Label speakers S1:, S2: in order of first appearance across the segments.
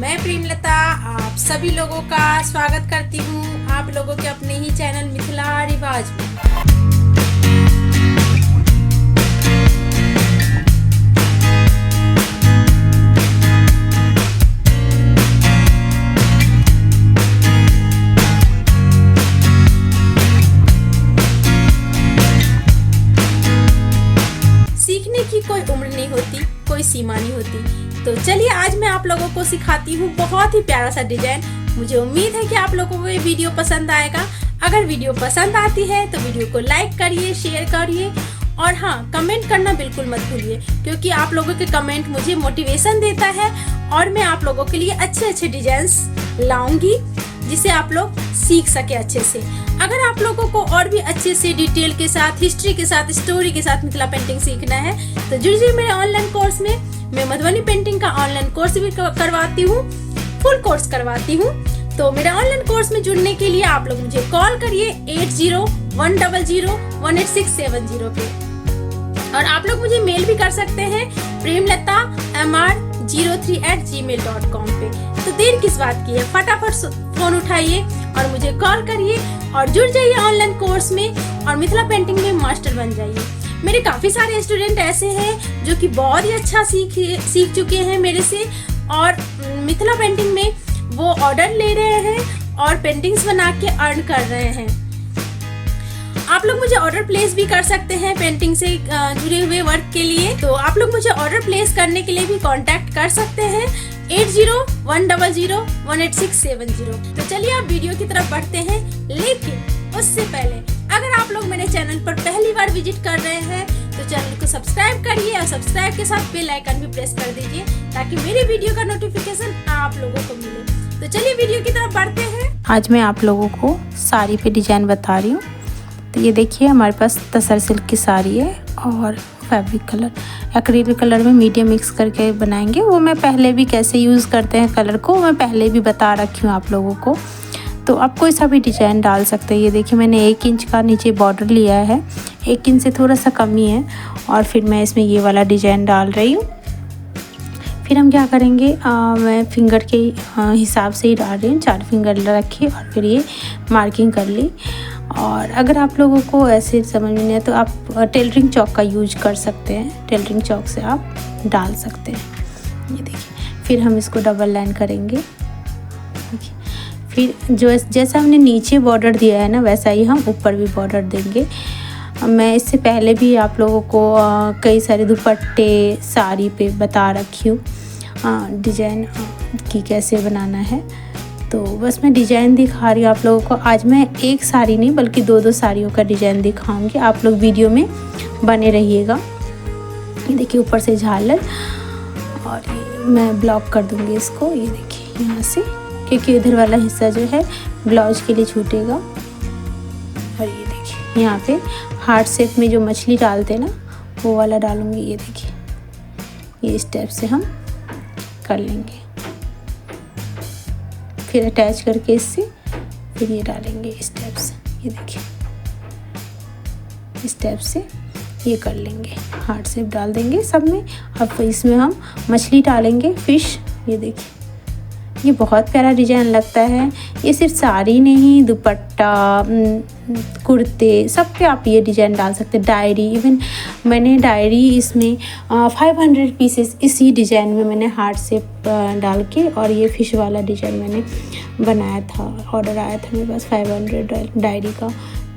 S1: मैं प्रेमलता आप सभी लोगों का स्वागत करती हूँ आप लोगों के अपने ही चैनल मिथिला रिवाज में। सीखने की कोई उम्र नहीं होती, कोई सीमा नहीं होती। तो चलिए आज मैं आप लोगों को सिखाती हूँ बहुत ही प्यारा सा डिजाइन। मुझे उम्मीद है कि आप लोगों को ये वीडियो पसंद आएगा। अगर वीडियो पसंद आती है तो वीडियो को लाइक करिए, शेयर करिए और हाँ, कमेंट करना बिल्कुल मत भूलिए, क्योंकि आप लोगों के कमेंट मुझे मोटिवेशन देता है और मैं आप लोगों के लिए अच्छे अच्छे डिजाइन्स लाऊंगी जिसे आप लोग सीख सके अच्छे से। अगर आप लोगों को और भी अच्छे से डिटेल के साथ, हिस्ट्री के साथ, स्टोरी के साथ मिथिला पेंटिंग सीखना है तो जुड़िए मेरे ऑनलाइन कोर्स में। मैं मधुबनी पेंटिंग का ऑनलाइन कोर्स भी करवाती हूँ, फुल कोर्स करवाती हूँ। तो मेरे ऑनलाइन कोर्स में जुड़ने के लिए आप लोग मुझे कॉल करिए 8010018670 पे, और आप लोग मुझे मेल भी कर सकते हैं premlata03@gmail.com पे। तो देर किस बात की है, फटाफट फोन उठाइए और मुझे कॉल करिए और जुड़ जाइए ऑनलाइन कोर्स में और मिथिला पेंटिंग में मास्टर बन जाइए। मेरे काफी सारे स्टूडेंट ऐसे हैं जो कि बहुत ही अच्छा सीख चुके हैं मेरे से, और मिथिला पेंटिंग में वो ऑर्डर ले रहे हैं और पेंटिंग्स बना के अर्न कर रहे हैं। आप लोग मुझे ऑर्डर प्लेस भी कर सकते हैं पेंटिंग से जुड़े हुए वर्क के लिए। तो आप लोग मुझे ऑर्डर प्लेस करने के लिए भी कांटेक्ट कर सकते हैं 8010018670। तो चलिए आप वीडियो की तरफ बढ़ते हैं, लेकिन उससे पहले अगर आप लोग मेरे चैनल पर पहली बार विजिट कर रहे हैं तो चैनल को सब्सक्राइब करिए और सब्सक्राइब के साथ बेल आइकन भी प्रेस कर दीजिए ताकि मेरी वीडियो का नोटिफिकेशन आप लोगों को मिले। तो चलिए वीडियो की तरफ बढ़ते हैं।
S2: आज मैं आप लोगों को साड़ी पे डिजाइन बता रही हूँ। तो ये देखिए हमारे पास तसर सिल्क की साड़ी है और फैब्रिक कलर एक्रिलिक कलर में मीडियम मिक्स करके बनाएंगे। वो मैं पहले भी कैसे यूज़ करते हैं कलर को मैं पहले भी बता रखी हूँ आप लोगों को। तो आप कोई सा भी डिजाइन डाल सकते हैं। ये देखिए मैंने 1 इंच का नीचे बॉर्डर लिया है, 1 इंच से थोड़ा सा कम ही है, और फिर मैं इसमें ये वाला डिजाइन डाल रही हूँ। फिर हम क्या करेंगे, मैं फिंगर के हिसाब से ही डाल रही हूँ, 4 फिंगर रखी और फिर ये मार्किंग कर ली। और अगर आप लोगों को ऐसे समझ में नहीं है तो आप टेलरिंग चौक का यूज कर सकते हैं, टेलरिंग चौक से आप डाल सकते हैं। ये देखिए फिर हम इसको डबल लाइन करेंगे। देखिए फिर जैसा हमने नीचे बॉर्डर दिया है ना वैसा ही हम ऊपर भी बॉर्डर देंगे। मैं इससे पहले भी आप लोगों को कई सारे दुपट्टे साड़ी पे बता रखी हूँ डिजाइन की कैसे बनाना है। तो बस मैं डिजाइन दिखा रही हूँ आप लोगों को। आज मैं एक साड़ी नहीं बल्कि 2 साड़ियों का डिजाइन दिखाऊंगी, आप लोग वीडियो में बने रहिएगा। ये देखिए ऊपर से झालर, और ये मैं ब्लॉक कर दूंगी इसको। ये देखिए यहाँ से, क्योंकि इधर वाला हिस्सा जो है ब्लाउज के लिए छूटेगा। और ये देखिए यहाँ पे हार्ट शेप में जो मछली डालते हैं ना वो वाला डालूंगी। ये देखिए ये स्टेप से हम कर लेंगे, फिर अटैच करके इससे फिर ये डालेंगे स्टेप से। ये देखिए स्टेप से ये कर लेंगे, हार्ट शेप डाल देंगे सब में। अब इसमें हम मछली डालेंगे, फिश। ये देखिए ये बहुत प्यारा डिजाइन लगता है। ये सिर्फ साड़ी नहीं, दुपट्टा, कुर्ते सब पे आप ये डिजाइन डाल सकते हैं। डायरी, इवन मैंने डायरी इसमें 500 पीसेस इसी डिजाइन में मैंने हार्ट शेप डाल के, और ये फिश वाला डिजाइन मैंने बनाया था। ऑर्डर आया था मेरे पास 500 डायरी का,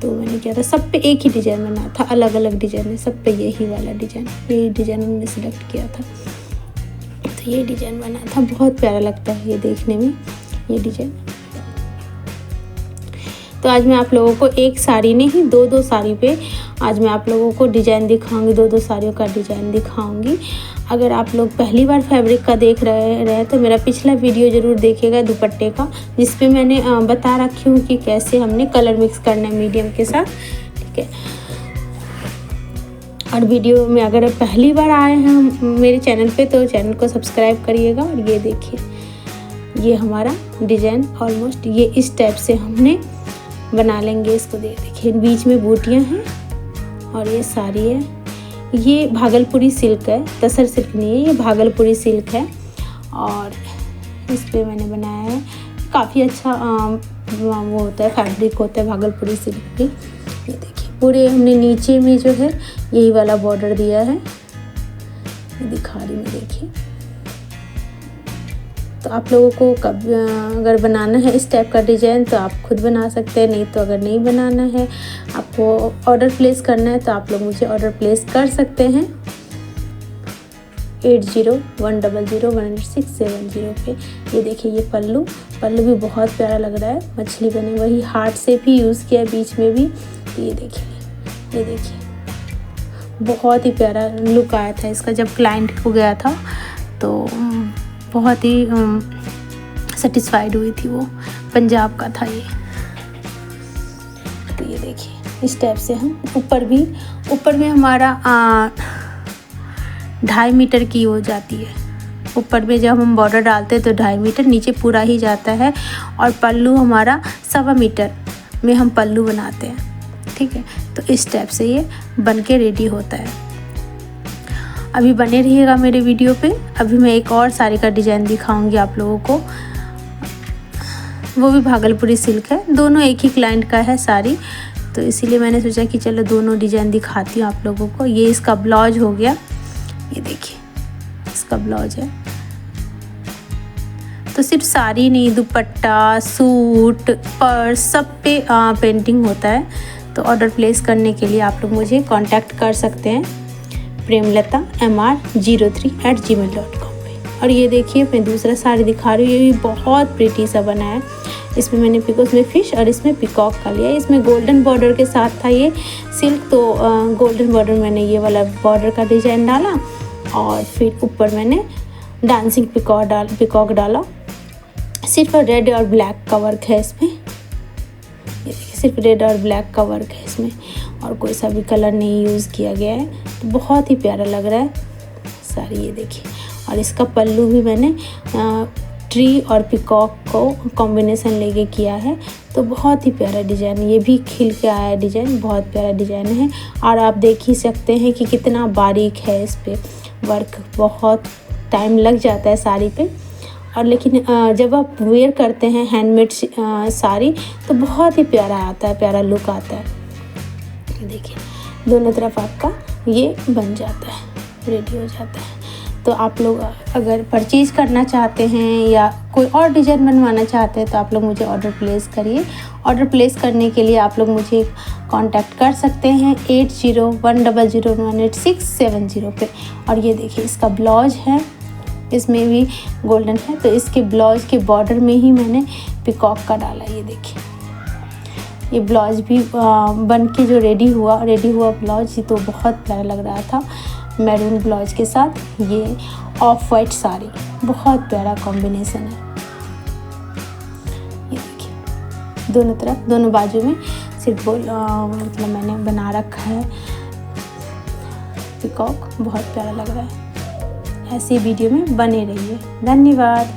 S2: तो मैंने किया था सब पे एक ही डिजाइन बनाया था, अलग अलग डिजाइन है सब पे यही वाला डिजाइन, यही डिजाइन मैंने सिलेक्ट किया था। तो ये डिजाइन बना था, बहुत प्यारा लगता है ये देखने में ये डिजाइन। तो आज मैं आप लोगों को एक साड़ी नहीं 2 साड़ी पे आज मैं आप लोगों को डिजाइन दिखाऊंगी, 2 साड़ियों का डिजाइन दिखाऊंगी। अगर आप लोग पहली बार फैब्रिक का देख रहे तो मेरा पिछला वीडियो ज़रूर देखिएगा दुपट्टे का, जिसपे मैंने बता रखी हूँ कि कैसे हमने कलर मिक्स करना है मीडियम के साथ, ठीक है। और वीडियो में अगर आप पहली बार आए हैं मेरे चैनल पे तो चैनल को सब्सक्राइब करिएगा। और ये देखिए ये हमारा डिजाइन ऑलमोस्ट ये इस टाइप से हमने बना लेंगे इसको। देखिए बीच में बूटियाँ हैं और ये साड़ी है। ये भागलपुरी सिल्क है, तसर सिल्क नहीं है, ये भागलपुरी सिल्क है। और इस पर मैंने बनाया है। काफ़ी अच्छा वो होता है, फैब्रिक होता है भागलपुरी सिल्क भी। ये देखिए पूरे हमने नीचे में जो है यही वाला बॉर्डर दिया है, ये दिखा रही मैं, देखिए। तो आप लोगों को कब अगर बनाना है इस टाइप का डिज़ाइन तो आप खुद बना सकते हैं, नहीं तो अगर नहीं बनाना है, आपको ऑर्डर प्लेस करना है तो आप लोग मुझे ऑर्डर प्लेस कर सकते हैं 8010010670 पे। ये देखिए ये पल्लू भी बहुत प्यारा लग रहा है, मछली बने वही हार्ट से भी यूज़ किया बीच में भी। ये देखिए बहुत ही प्यारा लुक आया था इसका। जब क्लाइंट को गया था तो बहुत ही सेटिस्फाइड हुई थी वो, पंजाब का था ये। तो ये देखिए इस टाइप से हम ऊपर में हमारा 2.5 मीटर की हो जाती है। ऊपर में जब हम बॉर्डर डालते हैं तो 2.5 मीटर, नीचे पूरा ही जाता है। और पल्लू हमारा 1.25 मीटर में हम पल्लू बनाते हैं, ठीक है। तो इस टाइप से ये बन के रेडी होता है। अभी बने रहिएगा मेरे वीडियो पे। अभी मैं एक और साड़ी का डिज़ाइन दिखाऊंगी आप लोगों को, वो भी भागलपुरी सिल्क है। दोनों एक ही क्लाइंट का है साड़ी, तो इसीलिए मैंने सोचा कि चलो दोनों डिज़ाइन दिखाती हूँ आप लोगों को। ये इसका ब्लाउज हो गया, ये देखिए इसका ब्लाउज है। तो सिर्फ साड़ी नहीं, दुपट्टा, सूट, पर्स सब पे पेंटिंग होता है। तो ऑर्डर प्लेस करने के लिए आप लोग मुझे कांटेक्ट कर सकते हैं premlata03@gmail.com पे। और ये देखिए मैं दूसरा साड़ी दिखा रही हूँ, ये भी बहुत प्रीटी सा बना है। इसमें मैंने उसमें फिश और इसमें पिकॉक का लिया। इसमें गोल्डन बॉर्डर के साथ था ये सिल्क, तो गोल्डन बॉर्डर मैंने ये वाला बॉर्डर का डिज़ाइन डाला और फिर ऊपर मैंने डांसिंग पिकॉक डाला। सिर्फ रेड और ब्लैक का वर्क है इसमें, ये देखिए सिर्फ रेड और ब्लैक का वर्क है इसमें, और कोई सा भी कलर नहीं यूज़ किया गया है। तो बहुत ही प्यारा लग रहा है साड़ी, ये देखिए। और इसका पल्लू भी मैंने ट्री और पिकॉक को कॉम्बिनेशन लेके किया है। तो बहुत ही प्यारा डिज़ाइन, ये भी खिल के आया डिज़ाइन, बहुत प्यारा डिज़ाइन है। और आप देख ही सकते हैं कि कितना बारीक है इस पर वर्क, बहुत टाइम लग जाता है साड़ी पे। और लेकिन जब आप वेयर करते हैं हैंडमेड साड़ी तो बहुत ही प्यारा आता है, प्यारा लुक आता है। देखिए दोनों तरफ आपका ये बन जाता है, रेडी हो जाता है। तो आप लोग अगर परचेज़ करना चाहते हैं या कोई और डिज़ाइन बनवाना चाहते हैं तो आप लोग मुझे ऑर्डर प्लेस करिए। ऑर्डर प्लेस करने के लिए आप लोग मुझे कांटेक्ट कर सकते हैं 8010010670 पे। और ये देखिए इसका ब्लाउज है, इसमें भी गोल्डन है, तो इसके ब्लाउज के बॉर्डर में ही मैंने पिकॉक का डाला। ये देखिए ये ब्लाउज भी बन के जो रेडी हुआ ब्लाउज, ये तो बहुत प्यारा लग रहा था मैरून ब्लाउज के साथ। ये ऑफ वाइट साड़ी, बहुत प्यारा कॉम्बिनेशन है। ये देखिए दोनों तरफ, दोनों बाजू में सिर्फ मतलब मैंने बना रखा है पिकॉक, बहुत प्यारा लग रहा है। ऐसी वीडियो में बने रहिए। धन्यवाद।